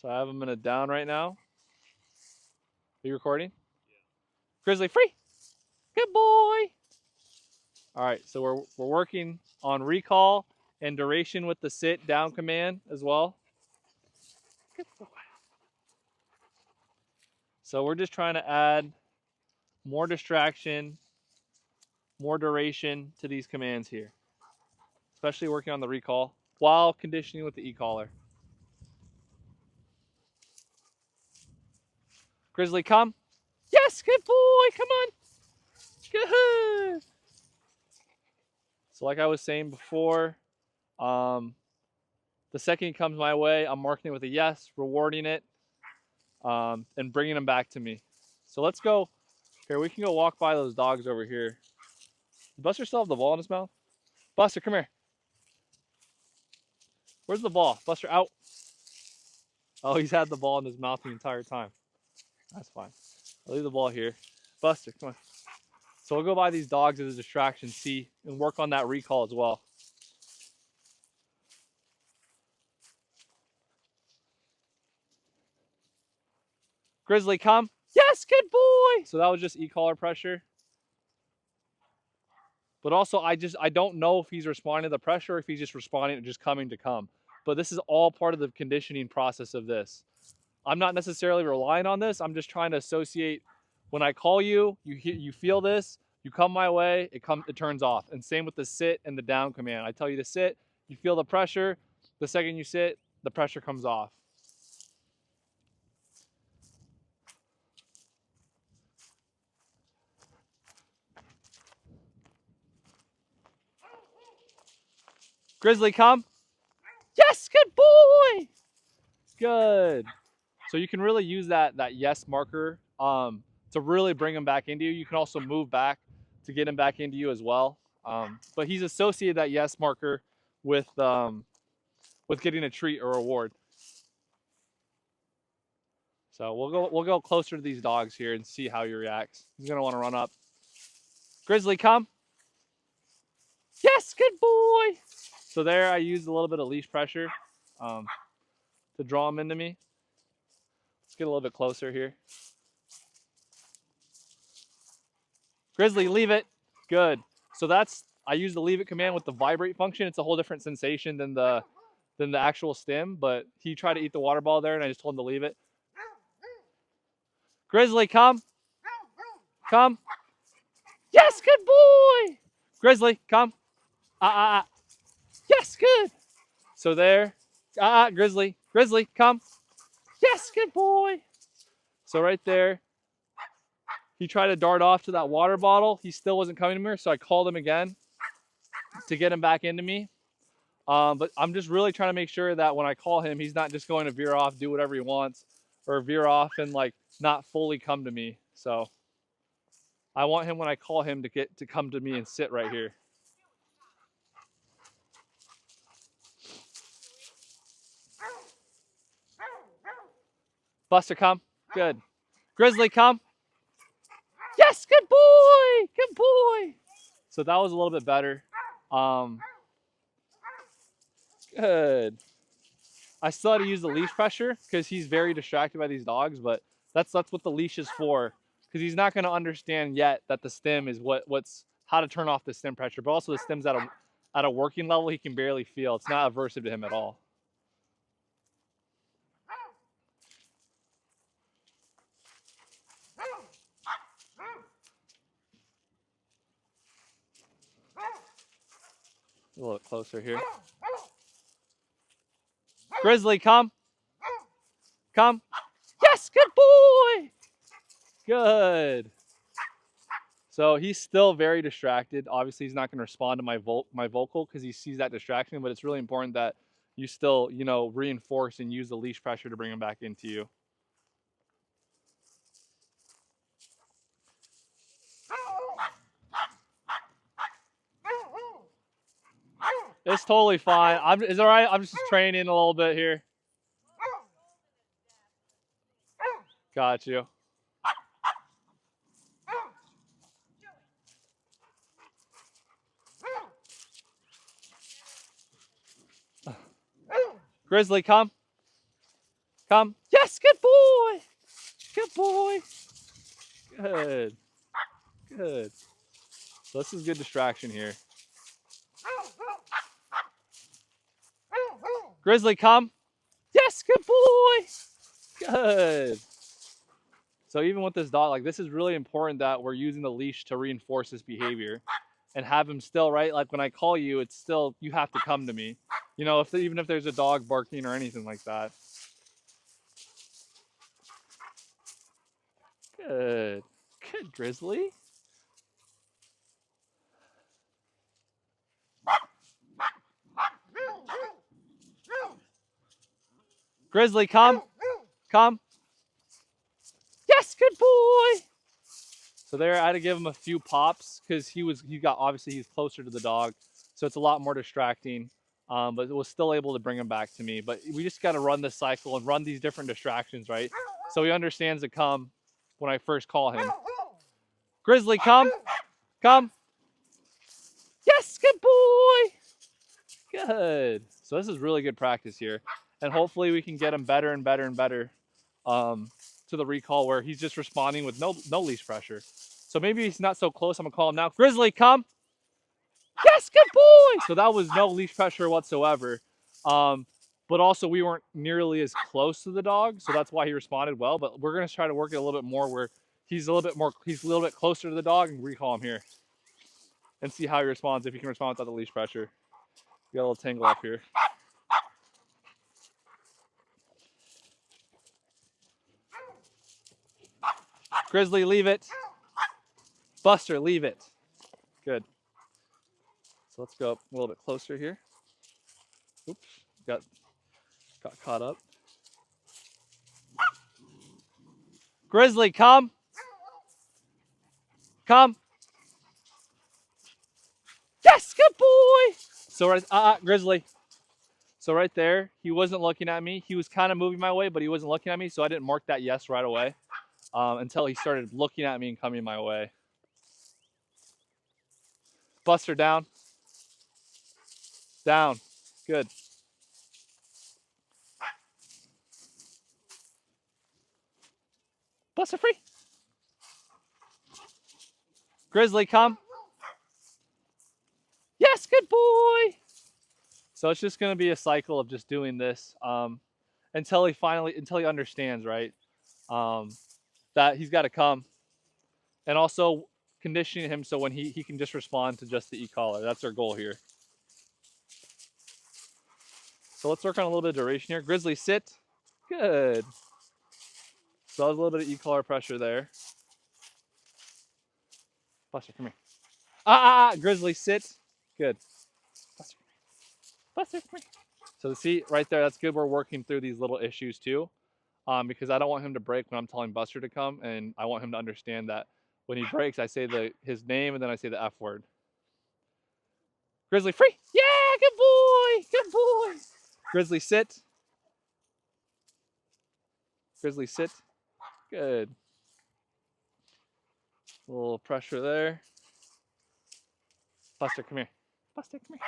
So I have him in a down right now. Are you recording? Grizzly free. Good boy. All right, so we're working on recall and duration with the sit down command as well. Good boy. So we're just trying to add more distraction, more duration to these commands here, especially working on the recall while conditioning with the e-collar. Grizzly, come. Yes, good boy. Come on. Good. So like I was saying before, the second he comes my way, I'm marking it with a yes, rewarding it, and bringing him back to me. So let's go. Here, we can go walk by those dogs over here. Does Buster still have the ball in his mouth? Buster, come here. Where's the ball? Buster, out. Oh, he's had the ball in his mouth the entire time. That's fine. I'll leave the ball here. Buster, come on. So we'll go by these dogs as a distraction, see, and work on that recall as well. Grizzly, come. Yes, good boy. So that was just e-collar pressure. But also, I don't know if he's responding to the pressure or if he's just responding to just coming to come. But this is all part of the conditioning process of this. I'm not necessarily relying on this. I'm just trying to associate when I call you, you feel this, you come my way, it turns off. And same with the sit and the down command. I tell you to sit, you feel the pressure. The second you sit, the pressure comes off. Grizzly, come. Yes, good boy. Good. So you can really use that yes marker to really bring him back into you. You can also move back to get him back into you as well. But he's associated that yes marker with getting a treat or reward. So we'll go closer to these dogs here and see how he reacts. He's gonna want to run up. Grizzly, come. Yes, good boy. So there I used a little bit of leash pressure to draw him into me. Let's get a little bit closer here. Grizzly, leave it. Good. So I use the leave it command with the vibrate function. It's a whole different sensation than the actual stim, but he tried to eat the water ball there and I just told him to leave it. Grizzly, come. Come. Yes, good boy. Grizzly, come. Yes, good. So there. Grizzly. Grizzly, come. Yes, good boy. So right there, he tried to dart off to that water bottle. He still wasn't coming to me, so I called him again to get him back into me. But I'm just really trying to make sure that when I call him, he's not just going to veer off, do whatever he wants, or veer off and like not fully come to me. So I want him when I call him to come to me and sit right here. Buster, come. Good. Grizzly, come. Yes, good boy. Good boy. So that was a little bit better. Good. I still had to use the leash pressure because he's very distracted by these dogs, but that's what the leash is for. Because he's not going to understand yet that the stim is what's how to turn off the stim pressure, but also the stim's at a working level he can barely feel. It's not aversive to him at all. A little bit closer here. Grizzly, come. Come. Yes, good boy. Good. So he's still very distracted. Obviously, he's not going to respond to my vocal because he sees that distraction, but it's really important that you still, reinforce and use the leash pressure to bring him back into you. It's totally fine. It's all right. I'm just training a little bit here. Got you. Grizzly, come. Come. Yes, good boy. Good boy. Good. Good. So this is good distraction here. Grizzly, come. Yes, good boy. Good. So even with this dog, like this is really important that we're using the leash to reinforce this behavior and have him still, right? Like when I call you, it's still, you have to come to me. You know, even if there's a dog barking or anything like that. Good. Good, Grizzly. Grizzly, come. Come. Yes, good boy. So there, I had to give him a few pops because obviously he's closer to the dog. So it's a lot more distracting, but was still able to bring him back to me. But we just got to run this cycle and run these different distractions, right? So he understands to come when I first call him. Grizzly, come. Come. Yes, good boy. Good. So this is really good practice here. And hopefully we can get him better and better and better to the recall where he's just responding with no leash pressure. So maybe he's not so close. I'm going to call him now. Grizzly, come. Yes, good boy. So that was no leash pressure whatsoever. But also we weren't nearly as close to the dog. So that's why he responded well. But we're going to try to work it a little bit more where he's a little bit closer to the dog and recall him here. And see how he responds, if he can respond without the leash pressure. We got a little tangle up here. Grizzly, leave it. Buster, leave it. Good. So let's go up a little bit closer here. Oops, got caught up. Grizzly, come. Come. Yes, good boy. So right, Grizzly. So right there, he wasn't looking at me. He was kind of moving my way, but he wasn't looking at me. So I didn't mark that yes right away until he started looking at me and coming my way. Buster, down. Down. Good. Buster, free. Grizzly, come. Yes, good boy. So it's just going to be a cycle of just doing this until he understands, right? That he's got to come. And also conditioning him so when he can just respond to just the e-collar. That's our goal here. So let's work on a little bit of duration here. Grizzly, sit. Good. So that was a little bit of e-collar pressure there. Buster, come here. Grizzly, sit. Good. Buster, come here. Buster, come here. So see, right there, that's good. We're working through these little issues too. Because I don't want him to break when I'm telling Buster to come, and I want him to understand that when he breaks, I say his name and then I say the F word. Grizzly, free. Yeah, good boy. Good boy. Grizzly, sit. Grizzly, sit. Good. A little pressure there. Buster, come here. Buster, come here.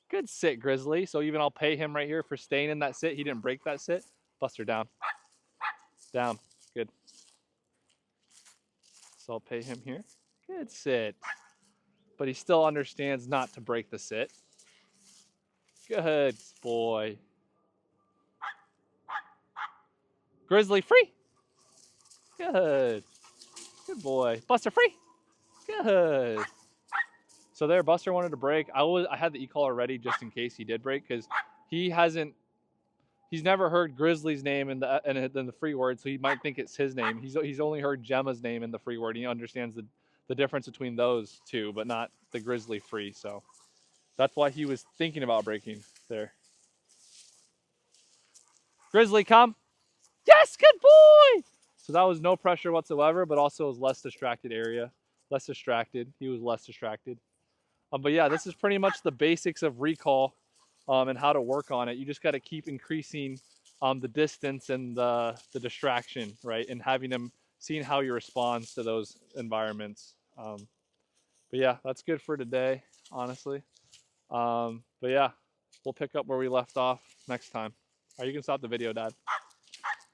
Good sit, Grizzly. So even I'll pay him right here for staying in that sit. He didn't break that sit. Buster, down. Down. Good. So I'll pay him here. Good sit. But he still understands not to break the sit. Good boy. Grizzly, free. Good. Good boy. Buster, free. Good. So there, Buster wanted to break. I had the e-collar ready just in case he did break because he's never heard Grizzly's name in the free word, so he might think it's his name. He's only heard Gemma's name in the free word. He understands the difference between those two, but not the Grizzly free. So that's why he was thinking about breaking there. Grizzly, come. Yes, good boy. So that was no pressure whatsoever, but also was less distracted area. Less distracted. He was less distracted. But yeah, this is pretty much the basics of recall and how to work on it. You just got to keep increasing the distance and the distraction, right? And having him seeing how he responds to those environments. But yeah, that's good for today, honestly. But yeah, we'll pick up where we left off next time. All right, you can stop the video, Dad.